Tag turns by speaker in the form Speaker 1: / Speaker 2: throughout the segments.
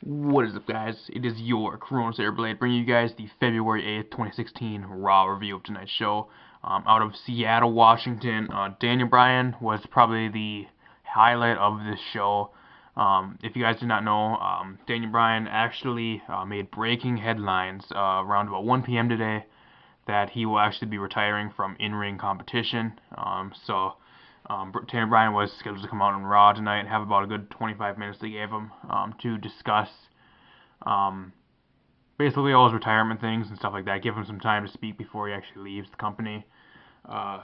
Speaker 1: What is up, guys? It is your Corona Blade bringing you guys the February 8th, 2016 Raw review of tonight's show. Out of Seattle, Washington, Daniel Bryan was probably the highlight of this show. If you guys did not know, Daniel Bryan actually made breaking headlines around about 1 p.m. today that he will actually be retiring from in-ring competition. Daniel Bryan was scheduled to come out on Raw tonight and have about a good 25 minutes they gave him to discuss um, basically all his retirement things and stuff like that. Give him some time to speak before he actually leaves the company. Uh,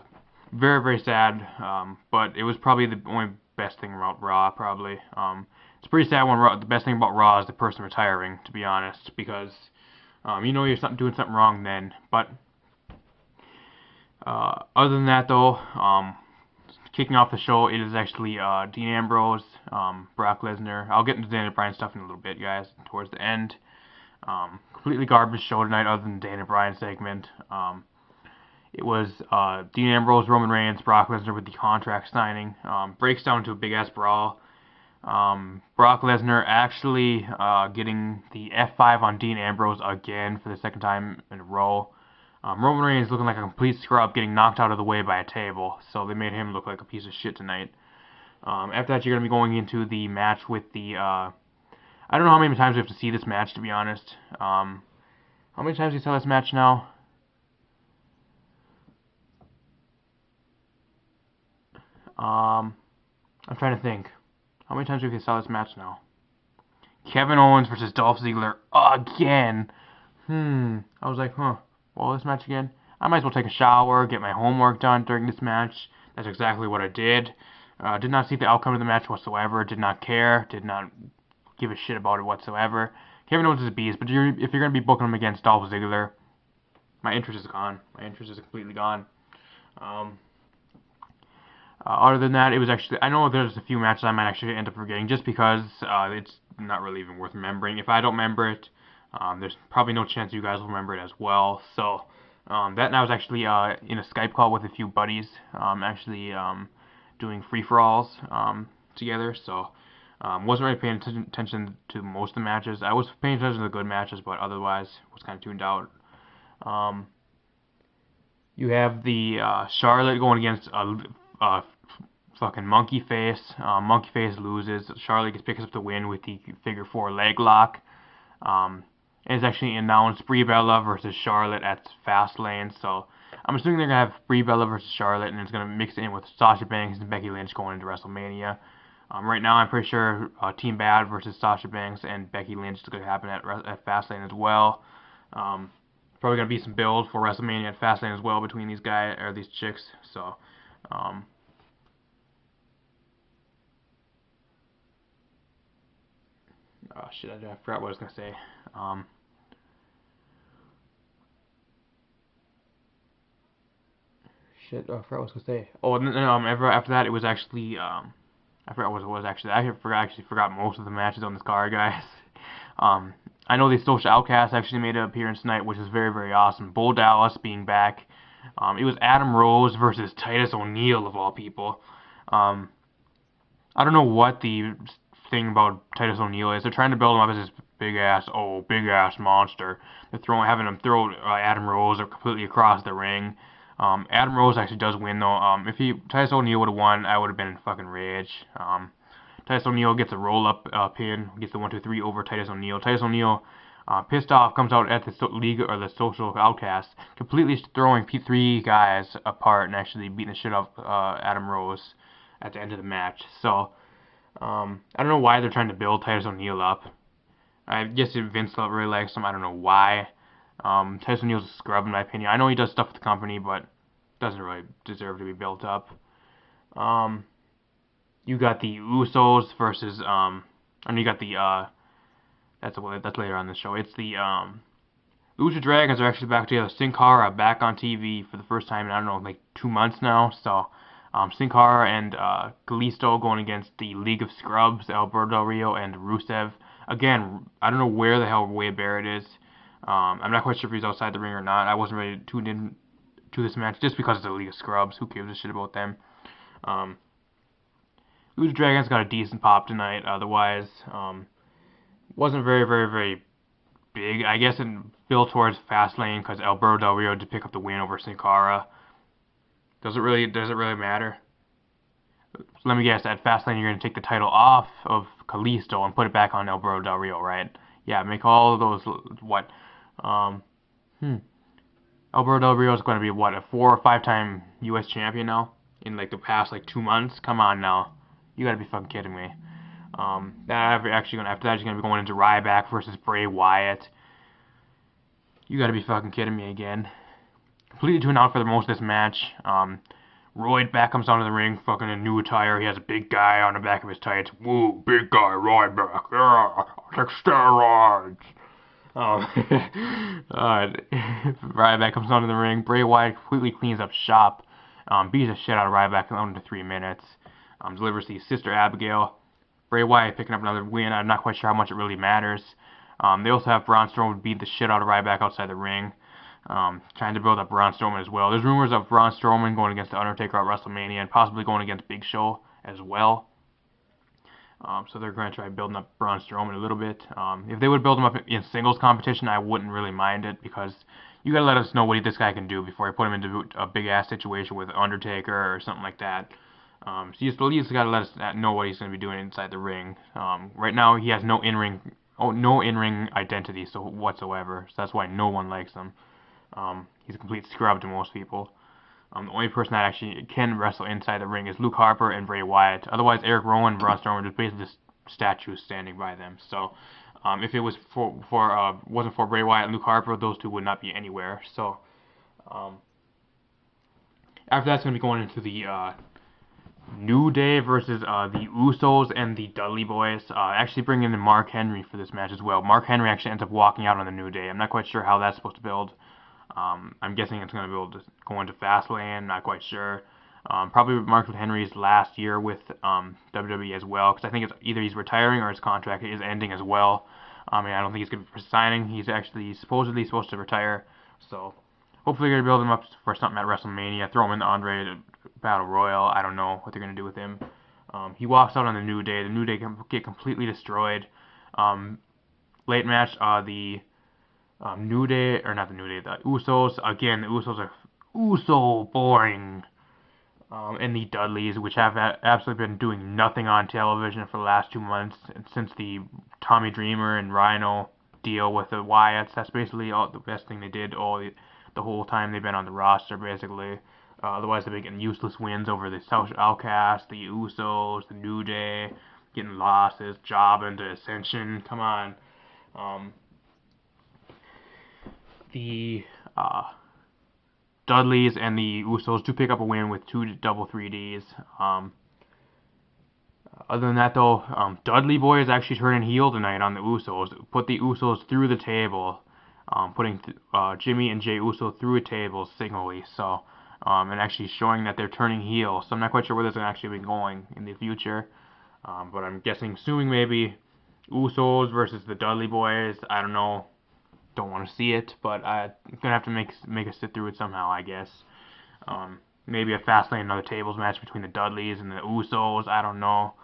Speaker 1: very, very sad, but it was probably the only best thing about Raw, probably. It's pretty sad when the best thing about Raw is the person retiring, to be honest, because you know you're doing something wrong then. But other than that, though, kicking off the show, it is actually Dean Ambrose, Brock Lesnar. I'll get into Daniel Bryan stuff in a little bit, guys, towards the end. Completely garbage show tonight, other than the Daniel Bryan segment. It was Dean Ambrose, Roman Reigns, Brock Lesnar with the contract signing. Breaks down to a big ass brawl. Brock Lesnar actually getting the F5 on Dean Ambrose again for the second time in a row. Roman Reigns looking like a complete scrub, getting knocked out of the way by a table, so they made him look like a piece of shit tonight. After that, you're going to be going into the match with the. I don't know how many times we have to see this match, to be honest. How many times do you saw this match now? I'm trying to think. How many times have we saw this match now? Kevin Owens versus Dolph Ziggler again. I was like, well, this match again? I might as well take a shower, get my homework done during this match. That's exactly what I did. Did not see the outcome of the match whatsoever. Did not care. Did not give a shit about it whatsoever. Kevin Owens is a beast, but if you're going to be booking him against Dolph Ziggler, my interest is gone. My interest is completely gone. Um, Other than that, it was actually, I know there's a few matches I might actually end up forgetting just because it's not really even worth remembering. If I don't remember it, there's probably no chance you guys will remember it as well. So that now was actually in a Skype call with a few buddies, actually doing free-for-alls together. So wasn't really paying attention to most of the matches. I was paying attention to the good matches, but otherwise was kind of tuned out. Um, you have the Charlotte going against fucking Monkey Face. Monkey Face loses. Charlotte picks up the win with the figure four leg lock. And it's actually announced Brie Bella versus Charlotte at Fastlane. So I'm assuming they're gonna have Brie Bella versus Charlotte, and it's gonna mix it in with Sasha Banks and Becky Lynch going into WrestleMania. Right now, I'm pretty sure Team Bad versus Sasha Banks and Becky Lynch is gonna happen at Fastlane as well. Um, Probably gonna be some build for WrestleMania at Fastlane as well between these guys or these chicks. So, um, oh shit, I forgot what I was gonna say. Um, Shit, I forgot what I was gonna say. Oh, and then, after that, it was actually I forgot what it was actually. I actually forgot most of the matches on this card, guys. Um, I know the Social Outcasts actually made an appearance tonight, which is very, very awesome. Bull Dallas being back. It was Adam Rose versus Titus O'Neil of all people. Um, I don't know what the thing about Titus O'Neil is. They're trying to build him up as this big ass monster. Having him throw Adam Rose completely across the ring. Adam Rose actually does win though. If Titus O'Neil would have won, I would have been in fucking rage. Titus O'Neil gets a roll up pin, gets the 1-2-3 over Titus O'Neil. Titus O'Neil, pissed off, comes out at the league or the Social Outcasts, completely throwing three guys apart and actually beating the shit off Adam Rose at the end of the match. So I don't know why they're trying to build Titus O'Neil up. I guess Vince really likes him. I don't know why. Titus O'Neil's a scrub in my opinion. I know he does stuff with the company, but doesn't really deserve to be built up. Um, you got the Usos versus and you got the that's later on the show. It's the Lucha Dragons are actually back together. Sin Cara back on TV for the first time in I don't know like 2 months now. So Sin Cara and Kalisto going against the League of Scrubs, Alberto Del Rio and Rusev. Again, I don't know where the hell Wade Barrett is. I'm not quite sure if he's outside the ring or not. I wasn't really tuned in to this match just because it's the League of Scrubs. Who gives a shit about them? Um, Lucha Dragons got a decent pop tonight. Otherwise, Wasn't very big. I guess it built towards Fastlane because Alberto Del Rio did pick up the win over Sin Cara. Does it really matter? So let me guess, at Fastlane you're gonna take the title off of Kalisto and put it back on Alberto Del Rio, right? Yeah, make all of those what? Um, hmm. Alberto Del Rio is going to be what, a 4 or 5 time U.S. champion now in like the past like 2 months. Come on now, you gotta be fucking kidding me. That actually gonna after that he's gonna be going into Ryback versus Bray Wyatt. You gotta be fucking kidding me again. Completely tuned out for the most of this match. Royd back comes onto the ring, fucking a new attire. He has a big guy on the back of his tights. Woo, big guy, Ryback. Yeah, take steroids. Ryback comes onto the ring. Bray Wyatt completely cleans up shop. Beats the shit out of Ryback in under 3 minutes. Delivers to his sister Abigail. Bray Wyatt picking up another win. I'm not quite sure how much it really matters. They also have Braun Strowman beat the shit out of Ryback outside the ring. Trying to build up Braun Strowman as well. There's rumors of Braun Strowman going against The Undertaker at WrestleMania and possibly going against Big Show as well. So they're going to try building up Braun Strowman a little bit. If they would build him up in singles competition, I wouldn't really mind it because you gotta let us know what this guy can do before you put him into a big ass situation with Undertaker or something like that. So you just gotta let us know what he's gonna be doing inside the ring. Right now he has no in-ring identity whatsoever. So that's why no one likes him. He's a complete scrub to most people. The only person that actually can wrestle inside the ring is Luke Harper and Bray Wyatt. Otherwise, Eric Rowan and Braun Strowman are just basically just statues standing by them. So, if it was wasn't for Bray Wyatt and Luke Harper, those two would not be anywhere. So, um, after that's going to be going into the New Day versus the Usos and the Dudley Boys. Actually bringing in Mark Henry for this match as well. Mark Henry actually ends up walking out on the New Day. I'm not quite sure how that's supposed to build. I'm guessing it's going to be able to go into Fastlane. Not quite sure. Probably Mark Henry's last year with WWE as well, because I think it's either he's retiring or his contract is ending as well. I don't think he's going to be signing. He's actually supposedly supposed to retire. So hopefully they're going to build him up for something at WrestleMania. Throw him in the Andre Battle Royal. I don't know what they're going to do with him. He walks out on the New Day. The New Day get completely destroyed. Late match, the New Day, or not the New Day, the Usos. Again, the Usos are Uso boring. And the Dudleys, which have absolutely been doing nothing on television for the last 2 months since the Tommy Dreamer and Rhino deal with the Wyatts. That's basically all the best thing they did the whole time they've been on the roster, basically. Otherwise, they've been getting useless wins over the South Outcasts, the Usos, the New Day, getting losses, jobbing to Ascension. Come on. The Dudleys and the Usos do pick up a win with 2 double 3Ds. Other than that, though, Dudley Boy is actually turning heel tonight on the Usos. Put the Usos through the table, putting Jimmy and Jey Uso through a table signally. So, and actually showing that they're turning heel. So I'm not quite sure where this is actually be going in the future. But I'm guessing, assuming maybe Usos versus the Dudley Boys. I don't know. Don't want to see it, but I'm gonna have to make us sit through it somehow, I guess. Maybe a Fastlane another tables match between the Dudleys and the Usos. I don't know.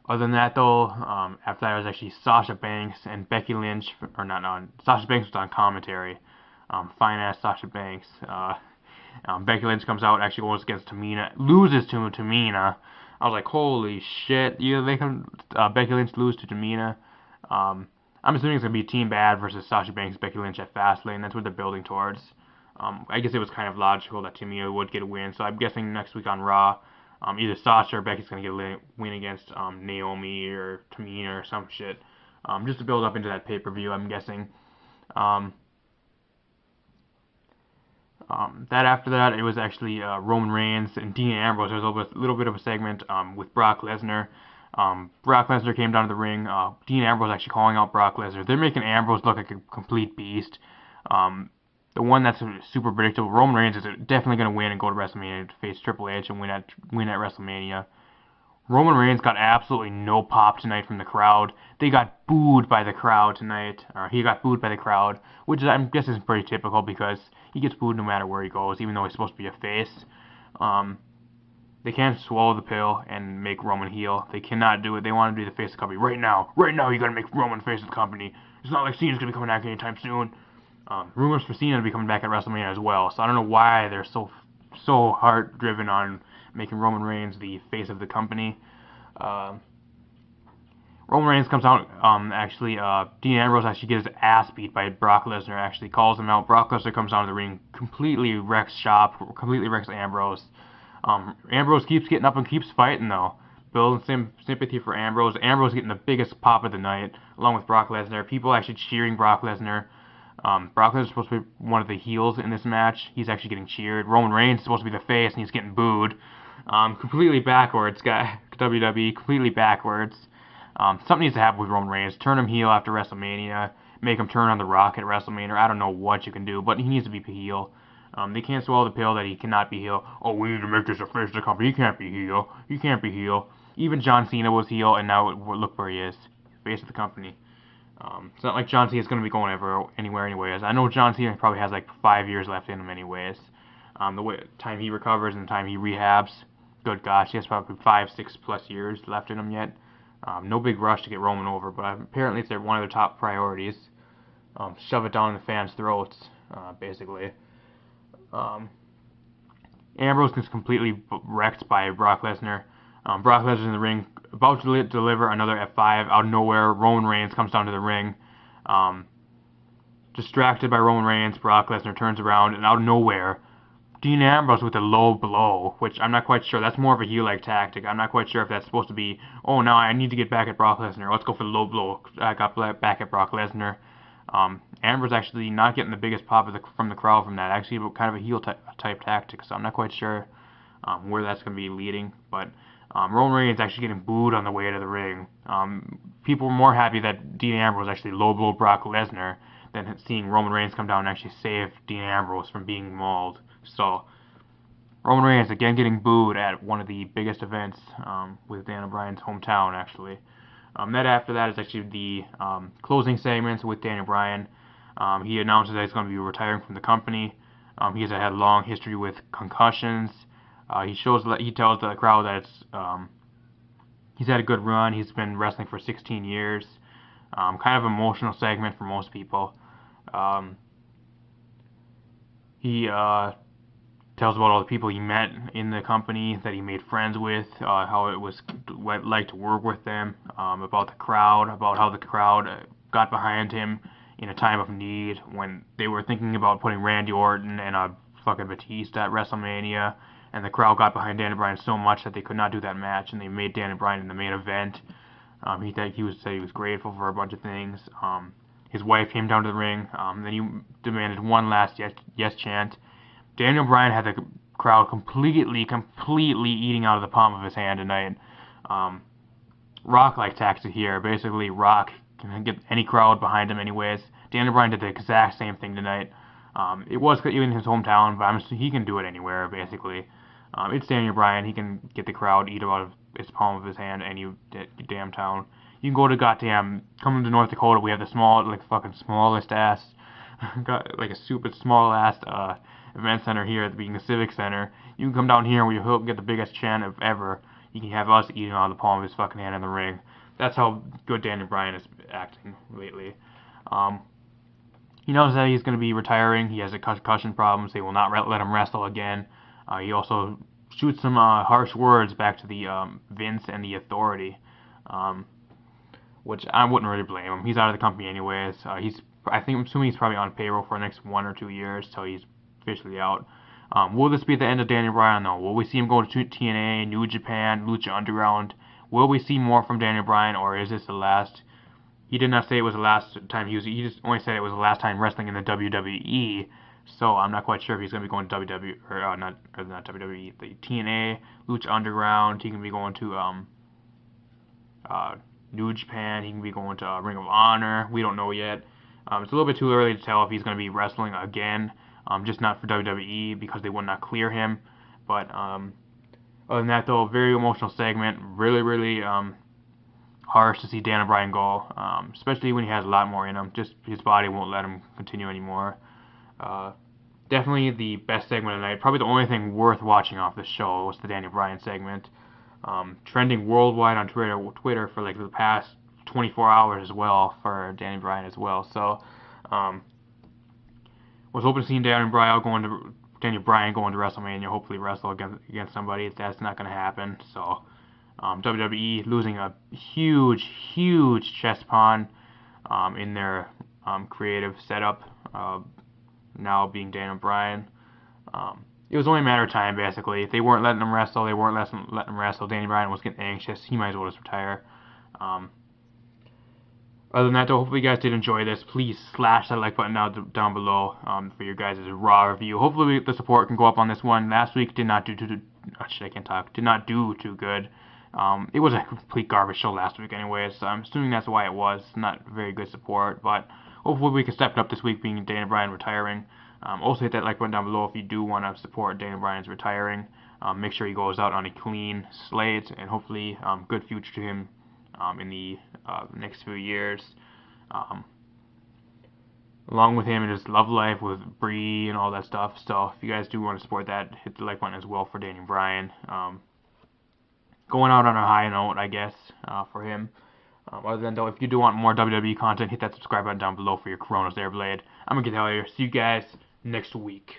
Speaker 1: Other than that, though, after that was actually Sasha Banks and Becky Lynch, or not on Sasha Banks was on commentary. Fine ass Sasha Banks. Becky Lynch comes out, actually goes against Tamina, loses to Tamina. I was like, holy shit! Becky Lynch lose to Tamina. I'm assuming it's going to be Team Bad versus Sasha Banks, Becky Lynch at Fastlane. That's what they're building towards. I guess it was kind of logical that Tamina would get a win. So I'm guessing next week on Raw, either Sasha or Becky's going to get a win against Naomi or Tamina or some shit. Just to build up into that pay-per-view, I'm guessing. That after that, it was actually Roman Reigns and Dean Ambrose. There was a little bit of a segment with Brock Lesnar. Brock Lesnar came down to the ring. Dean Ambrose actually calling out Brock Lesnar. They're making Ambrose look like a complete beast. The one that's super predictable, Roman Reigns is definitely going to win and go to WrestleMania to face Triple H and win at WrestleMania. Roman Reigns got absolutely no pop tonight from the crowd. They got booed by the crowd tonight, or he got booed by the crowd, which I'm guessing is pretty typical because he gets booed no matter where he goes, even though he's supposed to be a face. They can't swallow the pill and make Roman heel. They cannot do it. They want to be the face of the company right now. Right now, you gotta make Roman face of the company. It's not like Cena's gonna be coming back anytime soon. Rumors for Cena to be coming back at WrestleMania as well. So I don't know why they're so hard driven on making Roman Reigns the face of the company. Uh, Roman Reigns comes out. Dean Ambrose actually gets his ass beat by Brock Lesnar. Actually calls him out. Brock Lesnar comes down to the ring, completely wrecks shop, completely wrecks Ambrose. Ambrose keeps getting up and keeps fighting though, building some sympathy for Ambrose. Ambrose getting the biggest pop of the night, along with Brock Lesnar. People actually cheering Brock Lesnar. Brock Lesnar is supposed to be one of the heels in this match. He's actually getting cheered. Roman Reigns is supposed to be the face, and he's getting booed. Completely backwards, guy. WWE completely backwards. Something needs to happen with Roman Reigns. Turn him heel after WrestleMania. Make him turn on The Rock at WrestleMania. I don't know what you can do, but he needs to be heel. They can't swallow the pill that he cannot be heel. Oh, we need to make this a face of the company. He can't be heel. He can't be heel. Even John Cena was heel, and now look where he is. Face of the company. It's not like John Cena is going to be going anywhere anyways. I know John Cena probably has like 5 years left in him anyways. The time he recovers and the time he rehabs, good gosh, he has probably 5, 6+ years left in him yet. No big rush to get Roman over, but apparently it's one of their top priorities. Shove it down the fans' throats, basically. Ambrose is completely wrecked by Brock Lesnar. Brock Lesnar in the ring, about to deliver another F5 out of nowhere. Roman Reigns comes down to the ring. Distracted by Roman Reigns, Brock Lesnar turns around, and out of nowhere, Dean Ambrose with a low blow, which I'm not quite sure. That's more of a heel-like tactic. I'm not quite sure if that's supposed to be, oh, now I need to get back at Brock Lesnar. Let's go for the low blow. I got back at Brock Lesnar. Ambrose actually not getting the biggest pop from the crowd from that. Actually, kind of a heel type tactic, so I'm not quite sure where that's going to be leading. But Roman Reigns actually getting booed on the way to the ring. People were more happy that Dean Ambrose actually low blowed Brock Lesnar than seeing Roman Reigns come down and actually save Dean Ambrose from being mauled. So Roman Reigns again getting booed at one of the biggest events with Daniel Bryan's hometown, actually. After that is actually the closing segments with Daniel Bryan. He announces that he's going to be retiring from the company. He has had a long history with concussions. He tells the crowd that he's had a good run. He's been wrestling for 16 years. Kind of emotional segment for most people. He tells about all the people he met in the company that he made friends with, how it was like to work with them, about the crowd, about how the crowd got behind him in a time of need when they were thinking about putting Randy Orton and fucking Batista at WrestleMania, and the crowd got behind Daniel Bryan so much that they could not do that match, and they made Daniel Bryan in the main event. He said he was grateful for a bunch of things. His wife came down to the ring. Then he demanded one last yes chant. Daniel Bryan had the crowd completely eating out of the palm of his hand tonight. Rock-like tactic here. Basically, Rock can get any crowd behind him anyways. Daniel Bryan did the exact same thing tonight. It was in his hometown, but he can do it anywhere, basically. It's Daniel Bryan. He can get the crowd eat out of his palm of his hand any damn town. You can go to come to North Dakota. We have the fucking smallest ass, got like a stupid small ass event center here at being the Civic Center. You can come down here and we'll get the biggest chant of ever. You can have us eating out of the palm of his fucking hand in the ring. That's how good Daniel Bryan is acting lately. He knows that he's going to be retiring. He has a concussion problem, so they will not let him wrestle again. He also shoots some harsh words back to the Vince and the Authority, which I wouldn't really blame him. He's out of the company anyways. I'm assuming he's probably on payroll for the next 1 or 2 years till he's officially out. Will this be the end of Daniel Bryan, though? Will we see him go to TNA, New Japan, Lucha Underground? Will we see more from Daniel Bryan, or is this the last? He did not say it was the last time he just only said it was the last time wrestling in the WWE. So I'm not quite sure if he's going to be going to WWE or not WWE, the TNA, Lucha Underground. He can be going to New Japan. He can be going to Ring of Honor. We don't know yet. It's a little bit too early to tell if he's going to be wrestling again. Just not for WWE because they would not clear him. But other than that, though, very emotional segment. Really harsh to see Daniel Bryan go, especially when he has a lot more in him. Just his body won't let him continue anymore. definitely the best segment of the night. Probably the only thing worth watching off the show was the Daniel Bryan segment. Trending worldwide on Twitter for like the past 24 hours as well for Danny Bryan as well. So, was hoping to see Daniel Bryan going to WrestleMania, hopefully wrestle against somebody. That's not going to happen. So, WWE losing a huge chess pawn in their creative setup. Now being Daniel Bryan. It was only a matter of time, basically. If they weren't letting him wrestle, they weren't letting him wrestle. Danny Bryan was getting anxious. He might as well just retire. Um, Other than that, though, hopefully you guys did enjoy this. Please slash that like button down below for your guys' raw review. Hopefully the support can go up on this one. Last week did not do too. Actually, I can't talk. Did not do too good. It was a complete garbage show last week, anyways. So I'm assuming that's why it was not very good support. But hopefully we can step it up this week, being Daniel Bryan retiring. Also hit that like button down below if you do want to support Daniel Bryan's retiring. Make sure he goes out on a clean slate, and hopefully good future to him in the next few years. Um, Along with him in his love life with Bree and all that stuff. So if you guys do want to support that, hit the like button as well for Daniel Bryan. Going out on a high note, I guess, for him. Other than though, if you do want more WWE content, hit that subscribe button down below for your Corona's Airblade. I'm gonna get out of here. See you guys next week.